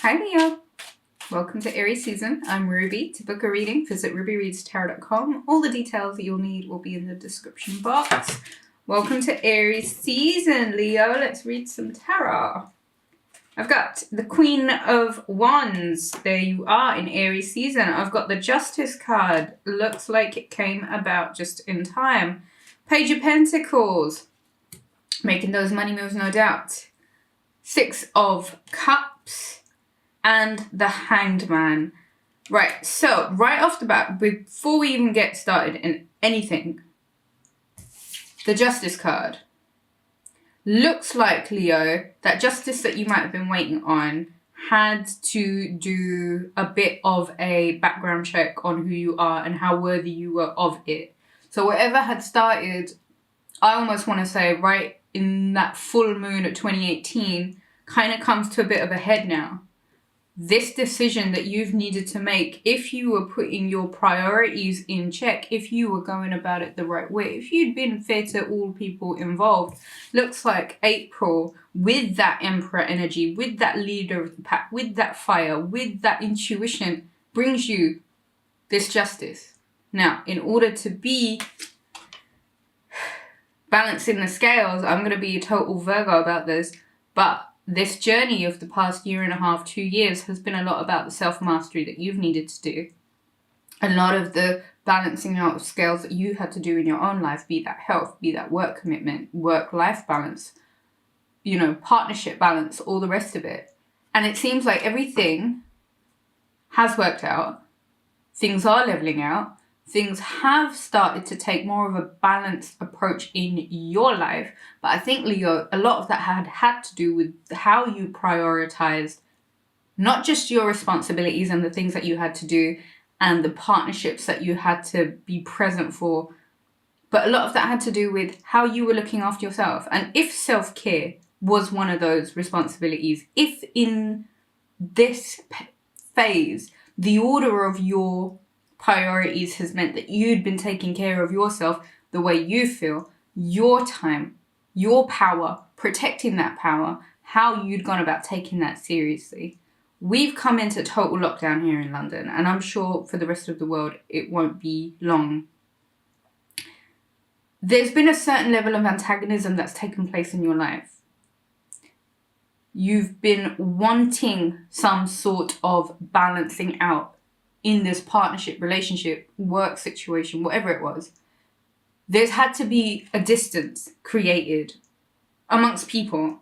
Hi Leo, welcome to Aries season. I'm Ruby. To book a reading, visit rubyreadstarot.com. All the details that you'll need will be in the description box. Welcome to Aries season, Leo. Let's read some tarot. I've got the Queen of Wands. There you are in Aries season. I've got the Justice card. Looks like it came about just in time. Page of Pentacles. Making those money moves, no doubt. Six of Cups. And the Hanged Man. Right, so right off the bat, before we even get started in anything, the Justice card. Looks like, Leo, that justice that you might have been waiting on had to do a bit of a background check on who you are and how worthy you were of it. So whatever had started, I almost want to say right in that full moon of 2018, kind of comes to a bit of a head now. This decision that you've needed to make, if you were putting your priorities in check, if you were going about it the right way, if you'd been fair to all people involved, looks like April, with that Emperor energy, with that leader of the pack, with that fire, with that intuition, brings you this justice. Now, in order to be balancing the scales, I'm going to be a total Virgo about this, but this journey of the past year and a half, 2 years, has been a lot about the self-mastery that you've needed to do. A lot of the balancing out of scales that you had to do in your own life, be that health, be that work commitment, work-life balance, you know, partnership balance, all the rest of it. And it seems like everything has worked out. Things are leveling out. Things have started to take more of a balanced approach in your life. But I think, Leo, a lot of that had to do with how you prioritized not just your responsibilities and the things that you had to do and the partnerships that you had to be present for, but a lot of that had to do with how you were looking after yourself. And if self-care was one of those responsibilities, if in this phase, the order of your priorities has meant that you'd been taking care of yourself the way you feel, your time, your power, protecting that power, how you'd gone about taking that seriously. We've come into total lockdown here in London, and I'm sure for the rest of the world it won't be long. There's been a certain level of antagonism that's taken place in your life. You've been wanting some sort of balancing out in this partnership, relationship, work situation, whatever it was. There's had to be a distance created amongst people.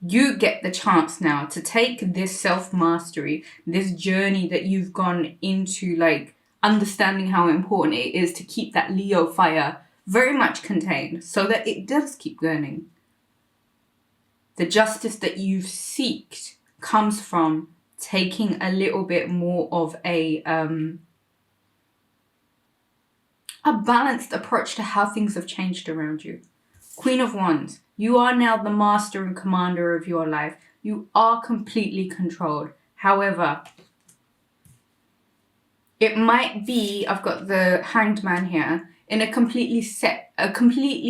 You get the chance now to take this self-mastery, this journey that you've gone into, like understanding how important it is to keep that Leo fire very much contained so that it does keep burning. The justice that you've sought comes from taking a little bit more of a balanced approach to how things have changed around you. Queen of Wands, you are now the master and commander of your life. You are completely controlled. However, it might be, I've got the Hanged Man here, in a completely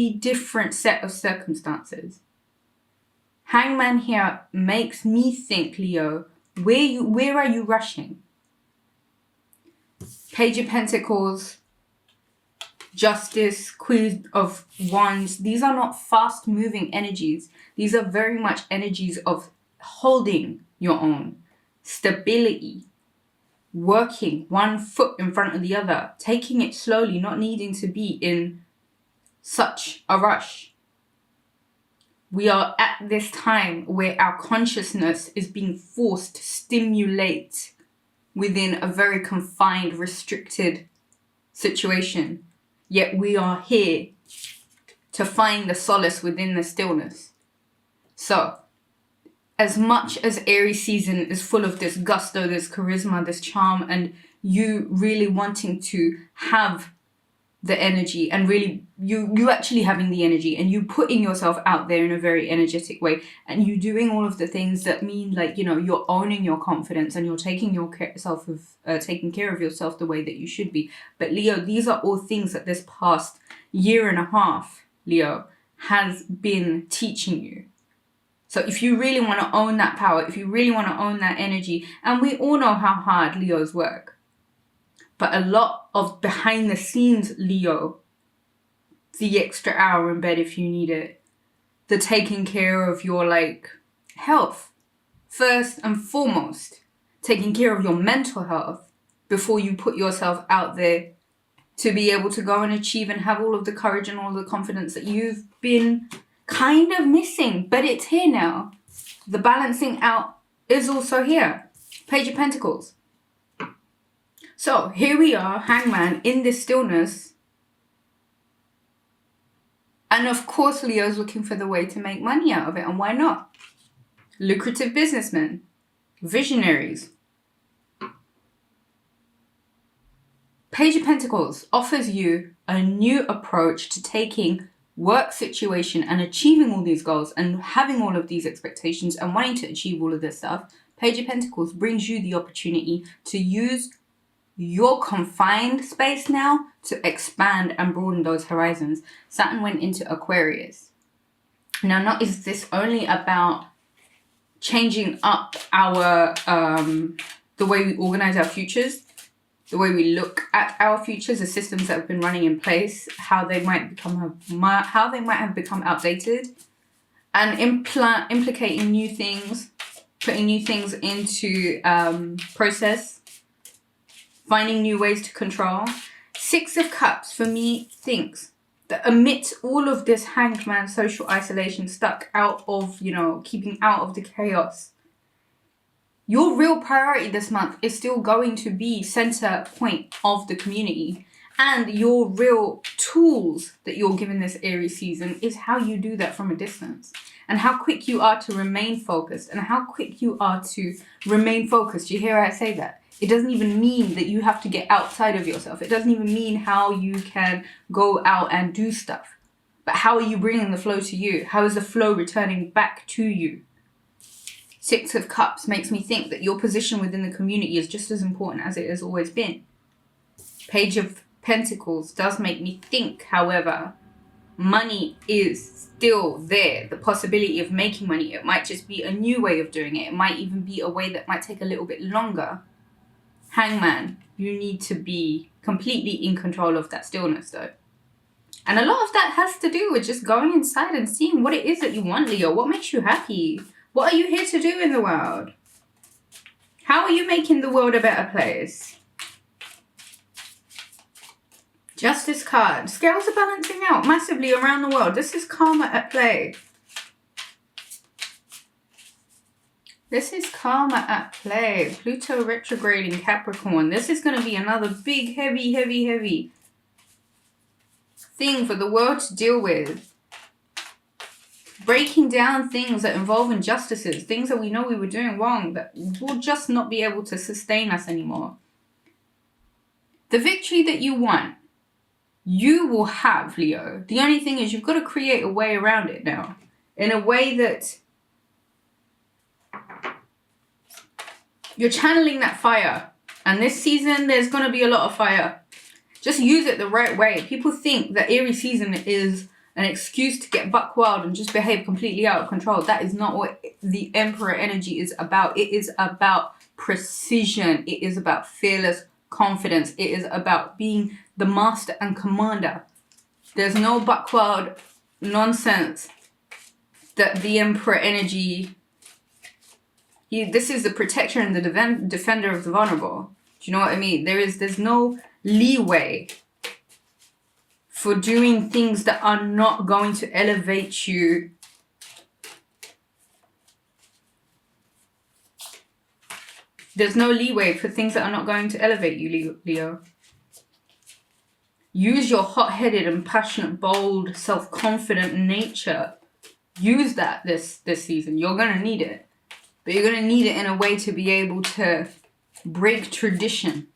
different set of circumstances. Hangman here makes me think, Leo, where are you rushing? Page of Pentacles, Justice, Queen of Wands. These are not fast-moving energies. These are very much energies of holding your own, stability, working one foot in front of the other, taking it slowly, not needing to be in such a rush. We are at this time where our consciousness is being forced to stimulate within a very confined, restricted situation. Yet we are here to find the solace within the stillness. So, as much as Aries season is full of this gusto, this charisma, this charm, and you really wanting to have the energy and really you actually having the energy and you putting yourself out there in a very energetic way and you doing all of the things that mean, like, you know, you're owning your confidence and you're taking taking care of yourself the way that you should be. But Leo, these are all things that this past year and a half, Leo, has been teaching you. So if you really want to own that power, if you really want to own that energy, and we all know how hard Leos work, but a lot of behind the scenes Leo, the extra hour in bed if you need it, the taking care of your like health, first and foremost, taking care of your mental health before you put yourself out there to be able to go and achieve and have all of the courage and all the confidence that you've been kind of missing, but it's here now. The balancing out is also here. Page of Pentacles. So here we are, Hangman, in this stillness. And of course, Leo's looking for the way to make money out of it. And why not? Lucrative businessmen, visionaries. Page of Pentacles offers you a new approach to taking work situation and achieving all these goals and having all of these expectations and wanting to achieve all of this stuff. Page of Pentacles brings you the opportunity to use your confined space now to expand and broaden those horizons. Saturn went into Aquarius. Now, not is this only about changing up our the way we organize our futures, the way we look at our futures, the systems that have been running in place, how they might have become outdated, and implicating new things, putting new things into process, finding new ways to control. Six of Cups for me thinks that amidst all of this Hanged Man social isolation, stuck out of, keeping out of the chaos, your real priority this month is still going to be center point of the community. And your real tools that you're given this Aries season is how you do that from a distance. And how quick you are to remain focused. And how quick you are to remain focused. You hear I say that? It doesn't even mean that you have to get outside of yourself. It doesn't even mean how you can go out and do stuff. But how are you bringing the flow to you? How is the flow returning back to you? Six of Cups makes me think that your position within the community is just as important as it has always been. Page of Pentacles does make me think, however, money is still there. The possibility of making money. It might just be a new way of doing it. It might even be a way that might take a little bit longer. Hangman, you need to be completely in control of that stillness though. And a lot of that has to do with just going inside and seeing what it is that you want, Leo. What makes you happy? What are you here to do in the world? How are you making the world a better place? Justice card. Scales are balancing out massively around the world. This is karma at play. This is karma at play. Pluto retrograde in Capricorn. This is going to be another big, heavy thing for the world to deal with. Breaking down things that involve injustices. Things that we know we were doing wrong that will just not be able to sustain us anymore. The victory that you want, you will have, Leo. The only thing is you've got to create a way around it now. In a way that you're channeling that fire. And this season, there's going to be a lot of fire. Just use it the right way. People think that Aries season is an excuse to get buck wild and just behave completely out of control. That is not what the Emperor energy is about. It is about precision. It is about fearless confidence. It is about being the master and commander. There's no buck wild nonsense that the Emperor energy... This is the protector and the defender of the vulnerable. Do you know what I mean? There's no leeway for doing things that are not going to elevate you. There's no leeway for things that are not going to elevate you, Leo. Use your hot-headed and passionate, bold, self-confident nature. Use that this season. You're going to need it. But you're going to need it in a way to be able to break tradition.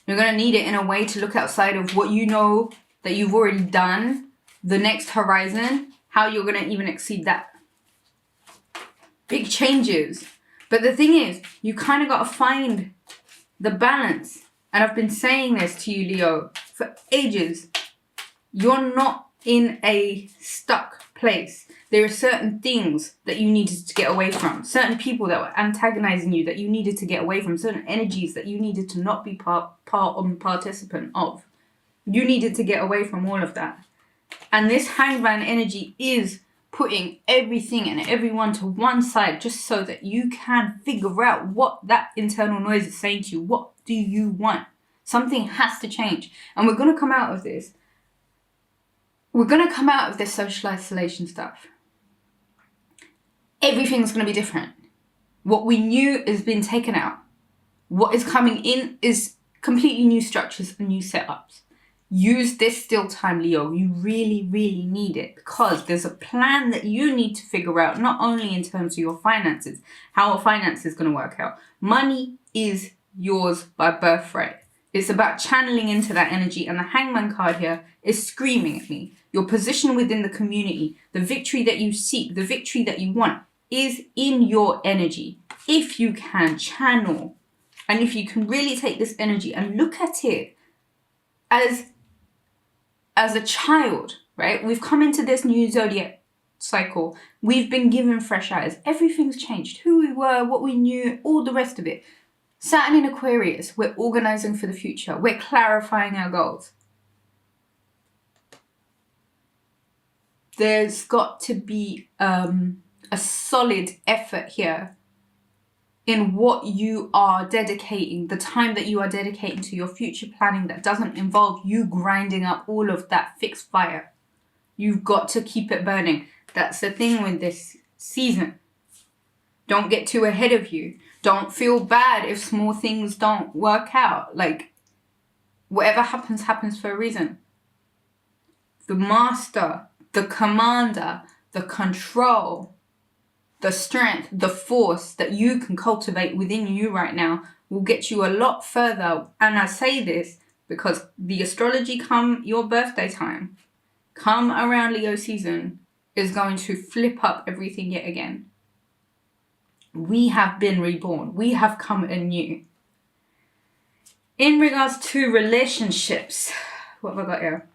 You're going to need it in a way to look outside of what you know that you've already done, the next horizon, how you're going to even exceed that. Big changes. But the thing is, you kind of got to find the balance. And I've been saying this to you, Leo, for ages. You're not in a stuck place. There are certain things that you needed to get away from. Certain people that were antagonizing you that you needed to get away from. Certain energies that you needed to not be participant of. You needed to get away from all of that. And this hangman energy is putting everything and everyone to one side just so that you can figure out what that internal noise is saying to you. What do you want? Something has to change. And we're going to come out of this. We're going to come out of this social isolation stuff. Everything's going to be different. What we knew has been taken out. What is coming in is completely new structures and new setups. Use this still time, Leo. You really, really need it because there's a plan that you need to figure out, not only in terms of your finances, how a finance is going to work out. Money is yours by birthright. It's about channeling into that energy, and the Hangman card here is screaming at me. Your position within the community, the victory that you seek, the victory that you want is in your energy. If you can channel, and if you can really take this energy and look at it as a child, right? We've come into this new zodiac cycle. We've been given fresh eyes. Everything's changed. Who we were, what we knew, all the rest of it. Saturn in Aquarius, we're organizing for the future. We're clarifying our goals. There's got to be a solid effort here in what you are dedicating, the time that you are dedicating to your future planning that doesn't involve you grinding up all of that fixed fire. You've got to keep it burning. That's the thing with this season. Don't get too ahead of you. Don't feel bad if small things don't work out. Like, whatever happens, happens for a reason. The master, the commander, the control, the strength, the force that you can cultivate within you right now will get you a lot further. And I say this because the astrology come your birthday time, come around Leo season, is going to flip up everything yet again. We have been reborn. We have come anew. In regards to relationships, what have I got here?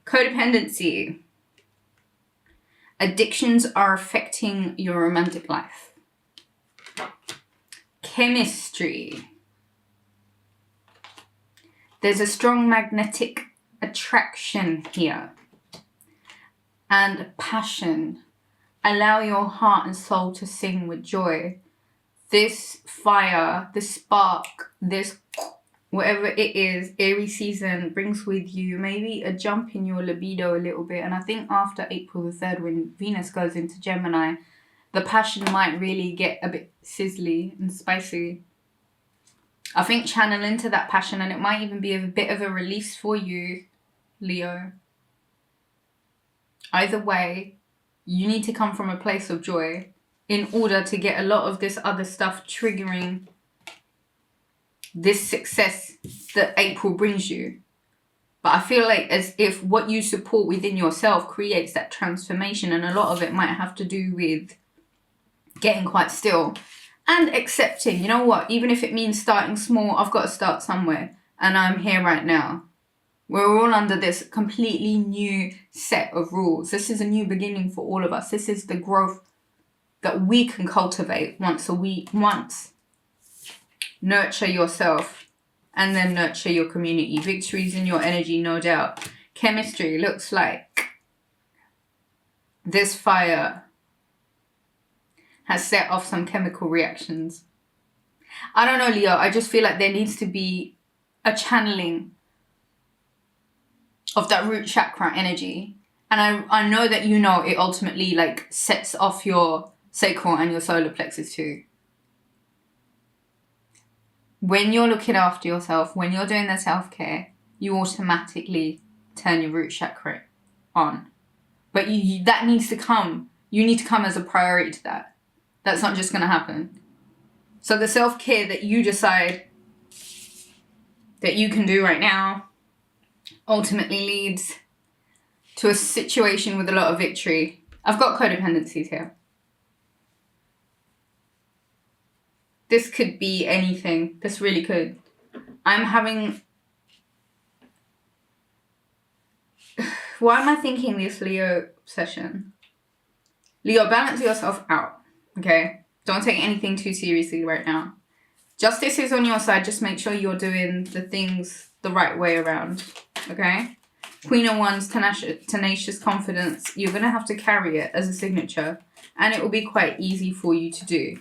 Codependency. Addictions are affecting your romantic life. Chemistry. There's a strong magnetic attraction here. And passion. Allow your heart and soul to sing with joy. This fire, this spark, this whatever it is, Aries season brings with you maybe a jump in your libido a little bit. And I think after April the 3rd, when Venus goes into Gemini, the passion might really get a bit sizzly and spicy. I think channel into that passion, and it might even be a bit of a release for you, Leo. Either way, you need to come from a place of joy in order to get a lot of this other stuff triggering this success that April brings you. But I feel like as if what you support within yourself creates that transformation, and a lot of it might have to do with getting quite still and accepting, you know what, even if it means starting small, I've got to start somewhere and I'm here right now. We're all under this completely new set of rules. This is a new beginning for all of us. This is the growth that we can cultivate once a week. Once. Nurture yourself and then nurture your community. Victories in your energy, no doubt. Chemistry looks like this fire has set off some chemical reactions. I don't know, Leo. I just feel like there needs to be a channeling of that root chakra energy. And I know that you know it ultimately like sets off your sacral and your solar plexus too. When you're looking after yourself, when you're doing the self-care, you automatically turn your root chakra on. But that needs to come. You need to come as a priority to that. That's not just going to happen. So the self-care that you decide that you can do right now ultimately leads to a situation with a lot of victory. I've got codependencies here. This could be anything. This really could. I'm having... Why am I thinking this, Leo? session. Leo, balance yourself out, okay? Don't take anything too seriously right now. Justice is on your side. Just make sure you're doing the things the right way around, okay? Queen of Wands, tenacious confidence. You're going to have to carry it as a signature, and it will be quite easy for you to do.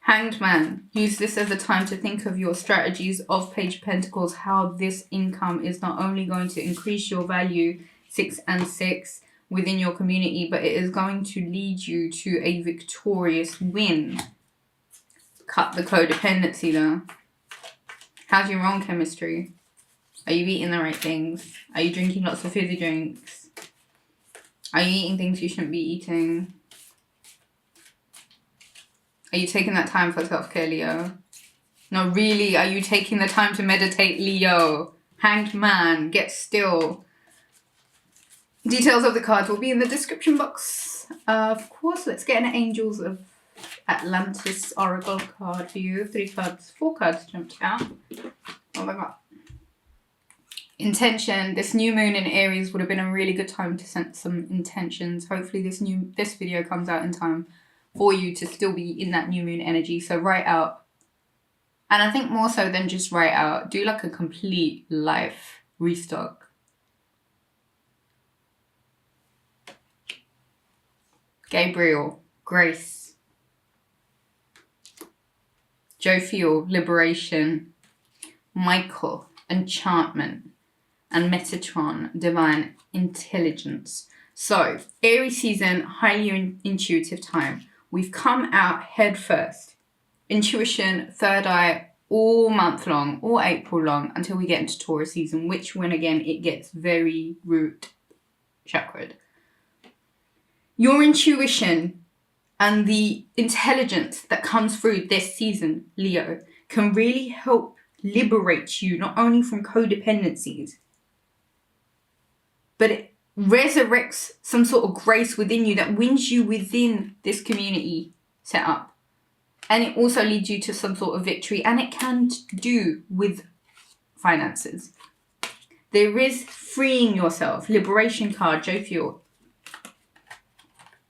Hanged Man. Use this as a time to think of your strategies of Page of Pentacles, how this income is not only going to increase your value 6 and 6 within your community, but it is going to lead you to a victorious win. Cut the codependency though. How's your own chemistry? Are you eating the right things? Are you drinking lots of fizzy drinks? Are you eating things you shouldn't be eating? Are you taking that time for self-care, Leo? No, really, are you taking the time to meditate, Leo? Hanged Man, get still. Details of the cards will be in the description box. Of course, let's get an Angels of Atlantis Oracle card for you. 3 cards, 4 cards jumped out. Oh my god. Intention. This new moon in Aries would have been a really good time to set some intentions. Hopefully this video comes out in time for you to still be in that new moon energy. So write out. And I think more so than just write out, do like a complete life restock. Gabriel, grace. Jophiel, liberation. Michael, enchantment. And Metatron, divine intelligence. So, Aries season, highly intuitive time. We've come out head first. Intuition, third eye, all month long, all April long, until we get into Taurus season, which when again, it gets very root chakra'd. Your intuition and the intelligence that comes through this season, Leo, can really help liberate you, not only from codependencies, but it resurrects some sort of grace within you that wins you within this community setup. And it also leads you to some sort of victory. And it can do with finances. There is freeing yourself. Liberation card, Jophiel.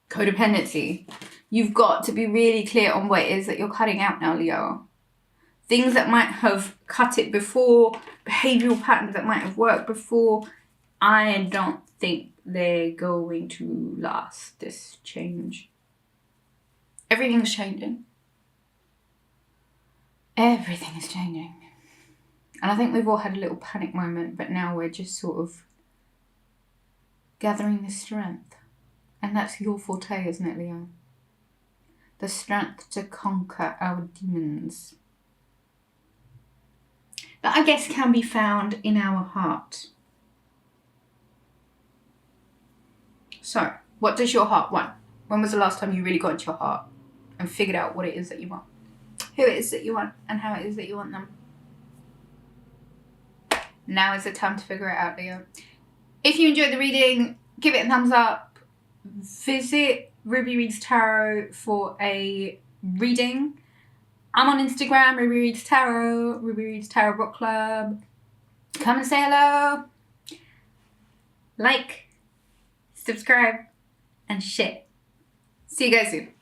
Codependency. You've got to be really clear on what it is that you're cutting out now, Leo. Things that might have cut it before. Behavioural patterns that might have worked before. I don't think they're going to last this change. Everything's changing. Everything is changing. And I think we've all had a little panic moment, but now we're just sort of gathering the strength. And that's your forte, isn't it, Leo? The strength to conquer our demons. That I guess can be found in our heart. So, what does your heart want? When was the last time you really got into your heart and figured out what it is that you want? Who it is that you want and how it is that you want them? Now is the time to figure it out, Leo. If you enjoyed the reading, give it a thumbs up. Visit Ruby Reads Tarot for a reading. I'm on Instagram, Ruby Reads Tarot, Ruby Reads Tarot Book Club. Come and say hello. Like, subscribe, and share. See you guys soon.